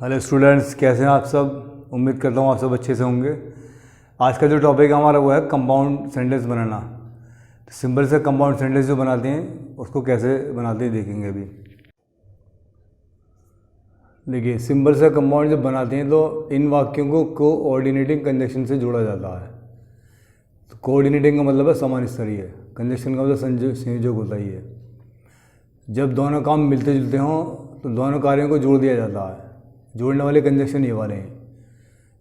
Hello students, कैसे हैं आप सब। उम्मीद करता हूँ आप सब अच्छे से होंगे। आज का जो टॉपिक है हमारा वो है कंपाउंड सेंटेंस बनाना। तो सिंपल से कंपाउंड सेंटेंस जो बनाते हैं उसको कैसे बनाते हैं देखेंगे अभी। देखिए, सिंपल से कंपाउंड जब बनाते हैं तो इन वाक्यों को कोऑर्डिनेटिंग कंजक्शन से जोड़ा जाता है। तो कोऑर्डिनेटिंग का मतलब है समान स्तरीय, कंजक्शन का मतलब संयोजक होता ही है। जब दोनों काम मिलते जुलते हों तो दोनों कार्यों को जोड़ दिया जाता है। जोड़ने वाले कंजक्शन ये वाले हैं,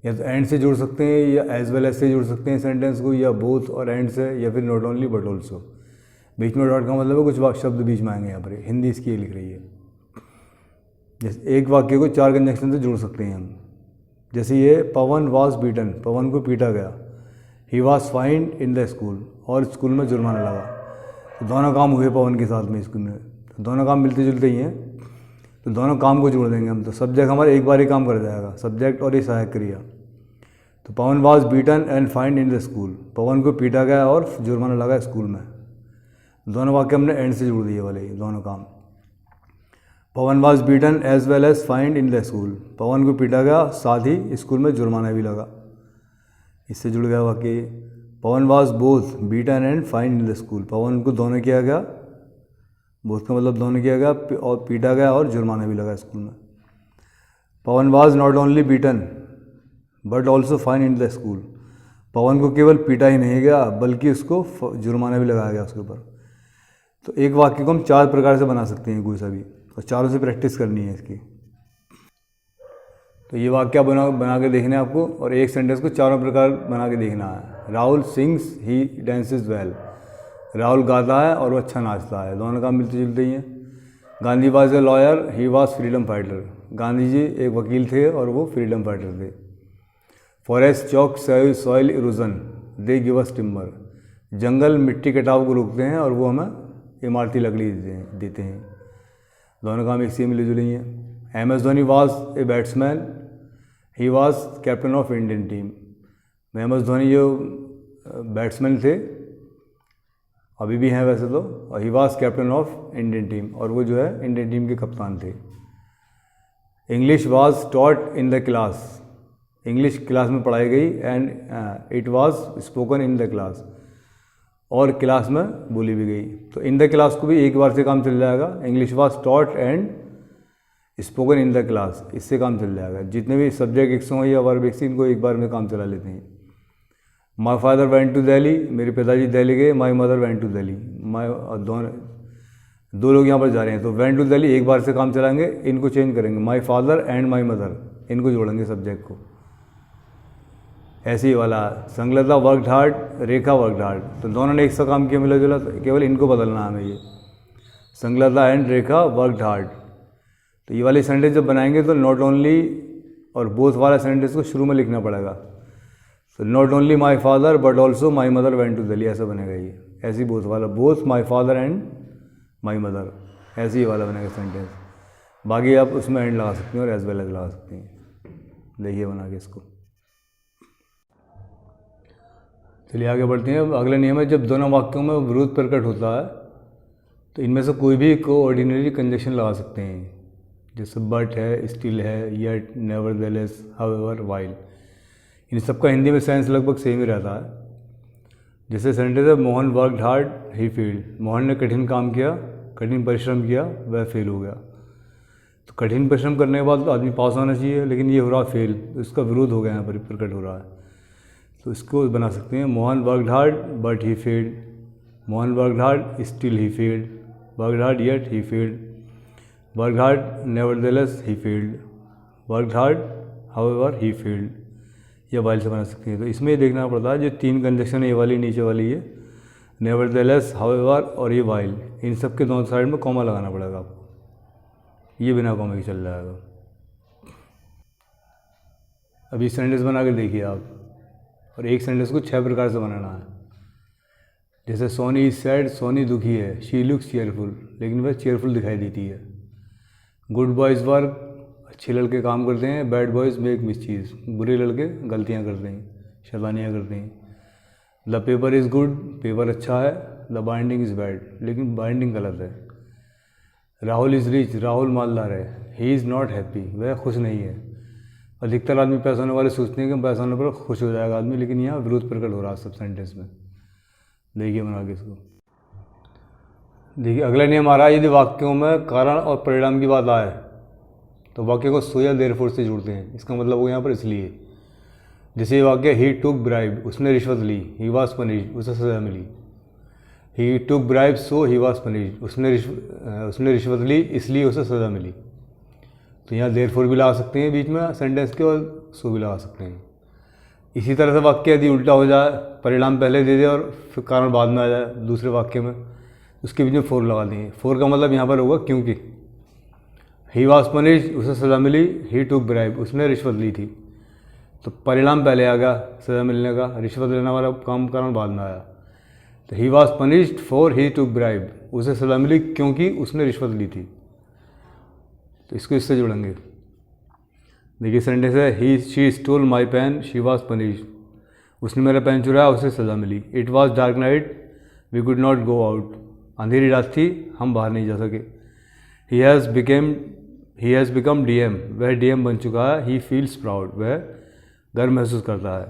या तो एंड से जोड़ सकते हैं या एज वेल एज से जोड़ सकते हैं सेंटेंस को, या बोथ और एंड से, या फिर नॉट ओनली बट ऑल्सो। बीच में डॉट का मतलब है कुछ शब्द बीच में आएंगे। यहाँ पर हिंदी इसकी लिख रही है। जैसे एक वाक्य को 4 कंजक्शन से जोड़ सकते हैं हम। जैसे ये पवन वॉज बीटन, पवन को पीटा गया। He was find in the school, और स्कूल में जुर्माना लगा। तो दोनों काम हुए पवन के साथ में स्कूल में, तो दोनों काम मिलते जुलते ही हैं, तो दोनों काम को जोड़ देंगे हम। तो सब्जेक्ट हमारा एक बार ही काम कर जाएगा, सब्जेक्ट और ये सहायक क्रिया। तो Pavan was beaten and fined in the school, Pavan को पीटा गया और जुर्माना लगा स्कूल में। दोनों वाक्य हमने एंड से जोड़ दिए वाले दोनों काम। Pavan was beaten as well as fined in the school, Pavan को पीटा गया साथ ही स्कूल में जुर्माना भी लगा। इससे जुड़ गया वाक्य। Pavan was both beaten and fined in the school, Pavan को दोनों किया गया, बोथ का मतलब दोनों किया गया, और पीटा गया और जुर्माना भी लगा स्कूल में। Pavan was not only beaten but also fine in the school, Pavan को केवल पीटा ही नहीं गया बल्कि उसको जुर्माना भी लगाया गया उसके ऊपर। तो एक वाक्य को हम 4 प्रकार से बना सकते हैं कोई सा भी, और चारों से प्रैक्टिस करनी है इसकी। तो ये वाक्य बना के देखना है आपको, और एक सेंटेंस को चारों प्रकार बना के देखना है। राहुल सिंग्स ही डांसेस वेल, राहुल गाता है और वो अच्छा नाचता है। दोनों काम मिलते जुलते ही हैं। Gandhi was a lawyer, he was freedom fighter, Gandhi ji एक वकील थे और वो फ्रीडम फाइटर थे। Forest check soil erosion, they give us timber, जंगल मिट्टी कटाव को रोकते हैं और वो हमें इमारती लकड़ी देते हैं। दोनों काम एक से मिले जुले ही हैं। M S Dhoni was a batsman, he was captain of Indian team, M S Dhoni जो बैट्समैन थे, अभी भी हैं वैसे तो, और he was captain of Indian team, और वो जो है इंडियन टीम के कप्तान थे। English was taught in the class, English class में पढ़ाई गई, and it was spoken in the class, और क्लास में बोली भी गई। तो इन द क्लास को भी एक बार से काम चल जाएगा। English was taught and spoken in the class, इससे काम चल जाएगा। जितने भी सब्जेक्ट एक हो या वर्ब एक से, इनको एक बार में काम चला लेते हैं। My father went to Delhi, मेरे पिताजी दिल्ली गए। My mother went to Delhi, दो लोग यहाँ पर जा रहे हैं, तो वेंट टू दिल्ली एक बार से काम चलाएंगे। इनको चेंज करेंगे, माई फादर एंड माई मदर, इनको जोड़ेंगे सब्जेक्ट को। ऐसे ही वाला संगलता वर्कड हार्ड, रेखा वर्कड हार्ड, तो दोनों ने एक सा काम किया मिला जुला, तो केवल इनको बदलना है हमें। ये Sangalta and Rekha worked hard. तो ये वाली सेंटेंस जब बनाएंगे तो नॉट ओनली और बोथ वाला सेंटेंस को शुरू में लिखना पड़ेगा। तो not only my father but also my mother went to Delhi, ऐसा बनेगा ये। ऐसे ही बोथ वाला, both my father and my mother, ऐसे ही वाला बनेगा सेंटेंस। बाकी आप उसमें एंड लगा सकते हैं और एज वेल एज लगा सकते हैं। देखिए बना के इसको। चलिए आगे बढ़ते हैं। अब अगला नियम है, जब दोनों वाक्यों में विरोध प्रकट होता है तो इनमें से कोई भी कोऑर्डिनरी कंजक्शन लगा सकते हैं। जैसे बट है, स्टिल है, येट, नेवरदलेस, हाउएवर, व्हाइल। इन सबका हिंदी में सेंस लगभग सेम ही रहता है। जैसे सेंटेंस है, Mohan worked hard he failed, Mohan ने कठिन काम किया, कठिन परिश्रम किया, वह फेल हो गया। तो कठिन परिश्रम करने के बाद तो आदमी पास होना चाहिए, लेकिन ये हो रहा फेल, तो इसका विरोध हो गया यहाँ पर प्रकट हो रहा है। तो इसको बना सकते हैं, Mohan worked hard but he failed, Mohan worked hard still he failed, worked hard yet he failed, worked hard nevertheless he failed, worked hard however he failed, या वाइल से बना सकते हैं। तो इसमें ये देखना पड़ता है जो 3 कंजक्शन है, ये वाली नीचे वाली, ये नेवरदलेस, हाउएवर और ये वाइल, इन सब के दोनों साइड में कॉमा लगाना पड़ेगा आपको। ये बिना कॉमा के चल जाएगा। अभी सेंटेंस बना के देखिए आप, और एक सेंटेंस को 6 प्रकार से बनाना है। जैसे सोनी इज सैड, सोनी दुखी है। शी लुक्स चेयरफुल, लेकिन वह चेयरफुल दिखाई देती है। गुड बॉयज़ वर्क, अच्छे लड़के काम करते हैं। बैड बॉयज़ मेक मिसचीज़, बुरे लड़के गलतियाँ करते हैं, शैतानियाँ करते हैं। The paper is good, paper अच्छा है। द बाइंडिंग इज़ बैड, लेकिन बाइंडिंग गलत है। राहुल इज़ रिच, राहुल मालदार है। ही इज़ नॉट हैप्पी, वह खुश नहीं है। अधिकतर आदमी पैसा होने वाले सोचते हैं कि पैसा होने पर खुश हो जाएगा आदमी, लेकिन यहाँ विरोध प्रकट हो रहा है सब सेंटेंस में। देखिए बना के इसको। देखिए अगला नियम आ रहा है, यदि वाक्यों में कारण और परिणाम की बात आए तो वाक्य को सो या देयरफॉर से जोड़ते हैं। इसका मतलब हो यहाँ पर इसलिए। जैसे ये वाक्य ही टुक ब्राइब, उसने रिश्वत ली, ही वॉज पनिश्ड, उसे सजा मिली। He took bribe so he was punished, उसने रिश्वत ली इसलिए उसे सजा मिली। तो यहाँ देयरफॉर भी लगा सकते हैं बीच में सेंटेंस के, और सो भी लगा सकते हैं। इसी तरह से वाक्य यदि उल्टा हो जाए, परिणाम पहले दे दे और फिर कारण बाद में आ जाए दूसरे वाक्य में, उसके बीच में फोर लगा देंगे। फोर का मतलब यहाँ पर होगा क्योंकि। ही वॉज पनिश्ड, उसे सज़ा मिली। ही टुक ब्राइब, उसने रिश्वत ली थी। तो परिणाम पहले आ गया सज़ा मिलने का, रिश्वत लेने वाला काम कारण बाद में आया। तो ही was punished for he took bribe, उसे सज़ा मिली क्योंकि उसने रिश्वत ली थी। तो इसको इससे जोड़ेंगे। देखिए सेंटेंस है, he she stole my pen, she was punished, उसने मेरा पेन चुराया, उसे सज़ा मिली। It was dark night, we could not go out, अंधेरी रात थी, हम बाहर नहीं जा सके। ही हैज़ बिकम DM, वह DM बन चुका है। ही फील्स प्राउड, वह गर्व महसूस करता है।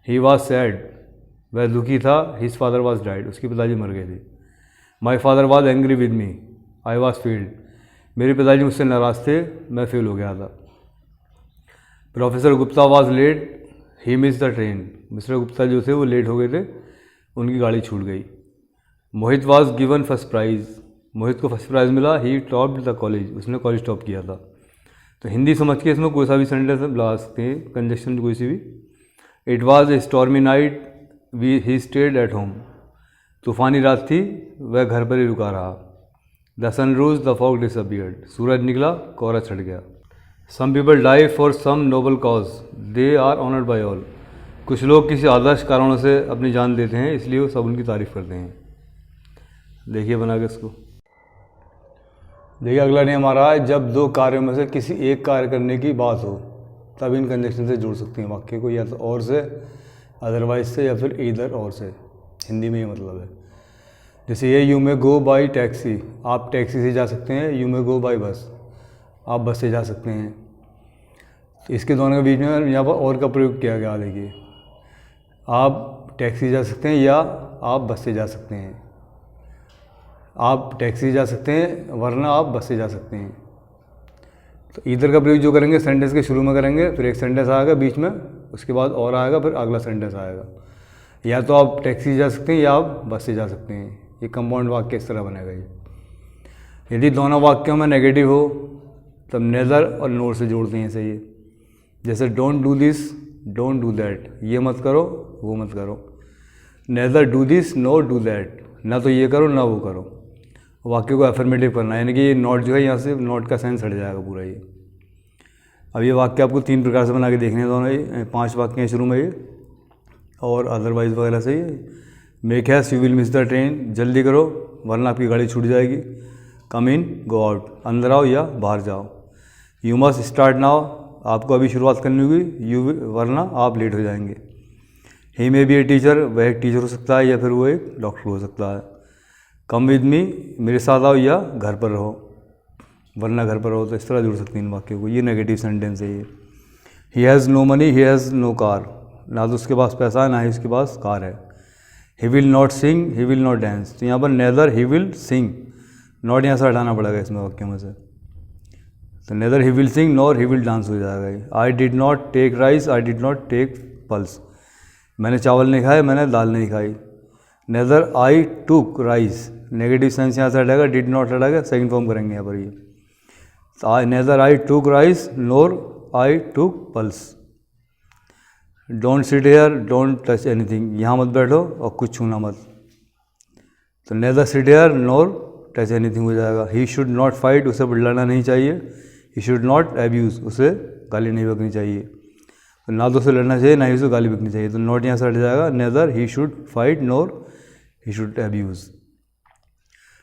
ही वॉज सैड, वह दुखी था। हिज फादर वॉज डाइड, उसके पिताजी मर गए थे। My father was angry with me, I was failed, मेरे पिताजी मुझसे नाराज़ थे, मैं फेल हो गया था। Professor Gupta was late, he miss the train, mister Gupta जो थे वो लेट हो गए थे, उनकी गाड़ी छूट गई। मोहित वॉज गिवन फर्स्ट प्राइज़, मोहित को फर्स्ट प्राइज़ मिला। ही टॉप्ड द कॉलेज, उसने कॉलेज टॉप किया था। तो हिंदी समझ के इसमें कोई सा भी सेंटेंस लगा सकते हैं, कंजक्शन कोई सी भी। It was a stormy night, he stayed at home, तूफ़ानी रात थी, वह घर पर ही रुका रहा। The sun rose, the fog disappeared, सूरज निकला, कोहरा छट गया। Some people die for some noble cause, they are honoured by all, कुछ लोग किसी आदर्श कारणों से अपनी जान देते हैं, इसलिए वो सब उनकी तारीफ़ करते हैं। देखिए बना के इसको। देखिए अगला नियम आ रहा है, जब दो कार्यों में से किसी एक कार्य करने की बात हो तब इन कंजक्शन से जोड़ सकते हैं वाक्य को, या तो और से, अदरवाइज से, या फिर ईदर और से। हिंदी में ये मतलब है। जैसे ये, you may go by taxi, आप टैक्सी से जा सकते हैं। You may go by bus, आप बस से जा सकते हैं। तो इसके दोनों के बीच में यहाँ पर और का प्रयोग किया गया। देखिए आप टैक्सी से जा सकते हैं या आप बस से जा सकते हैं। आप टैक्सी से जा सकते हैं वरना आप बस से जा सकते हैं। तो इधर का प्रयोग जो करेंगे सेंटेंस के शुरू में करेंगे, फिर एक सेंटेंस आएगा बीच में, उसके बाद और आएगा, फिर अगला सेंटेंस आएगा। या तो आप टैक्सी से जा सकते हैं या आप बस से जा सकते हैं। ये कंपाउंड वाक्य इस तरह बनेगा। ये यदि दोनों वाक्यों में नेगेटिव हो तब नेदर और नोर से जोड़ते हैं इसे। ये जैसे don't do this, don't do that, ये मत करो वो मत करो। Neither do this nor do that, ना तो ये करो ना वो करो। वाक्य को एफर्मेटिव करना है, यानी कि ये नॉट जो है यहाँ से नॉट का सेंस हट जाएगा पूरा। ये अब ये वाक्य आपको 3 प्रकार से बना के देखने हैं दोनों। ये 5 वाक्य हैं शुरू में ये, और अदरवाइज वगैरह से। ये make heist, you will miss the train, जल्दी करो वरना आपकी गाड़ी छूट जाएगी। कम इन, गो आउट, अंदर आओ या बाहर जाओ। यू मस्ट स्टार्ट नाउ, आपको अभी शुरुआत करनी होगी, वरना आप लेट हो जाएंगे। ही मे बी ए टीचर, वह एक टीचर हो सकता है या फिर वो एक डॉक्टर हो सकता है। कम विद मी, मेरे साथ आओ या घर पर रहो, वरना घर पर रहो। तो इस तरह जुड़ सकते हैं इन वाक्यों को। ये नेगेटिव सेंटेंस है ये। He has no money, he has no car, ना तो उसके पास पैसा है ना ही उसके पास कार है। He will not sing, he will not dance, तो यहाँ पर neither he will sing, not यहाँ से हटाना पड़ेगा इसमें वाक्यों में से। तो neither he will sing nor he will dance हो जाएगा। I did not take rice, I did not take pulse, मैंने चावल नहीं खाए, मैंने दाल नहीं खाई। Neither I took rice, negative sense यहाँ से हटाएगा, डिड नॉट हटाएगा, सेकंड फॉर्म करेंगे यहाँ पर ये। तो neither I took rice nor I took pulse. Don't sit here, don't touch anything, यहाँ मत बैठो और कुछ छूना मत। तो neither sit here nor touch anything हो जाएगा। ही शुड नॉट फाइट, उसे लड़ना नहीं चाहिए। ही शुड नॉट एब्यूज़, उसे गाली नहीं बकनी चाहिए। तो ना तो उसे लड़ना चाहिए ना ही उसे गाली बकनी चाहिए। तो नॉट यहाँ से हट जाएगा। Neither he should fight nor he should abuse.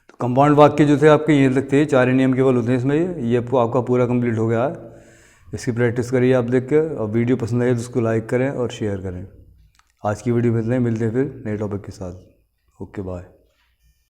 तो कंपाउंड वाक्य जो थे आपके ये तक थे, 4 नियम केवल होते हैं इसमें। ये आपका पूरा कंप्लीट हो गया है। इसकी प्रैक्टिस करिए आप देख के, और वीडियो पसंद आए तो उसको लाइक करें और शेयर करें। आज की वीडियो में इतना ही, मिलते हैं फिर नए टॉपिक के साथ। Okay bye.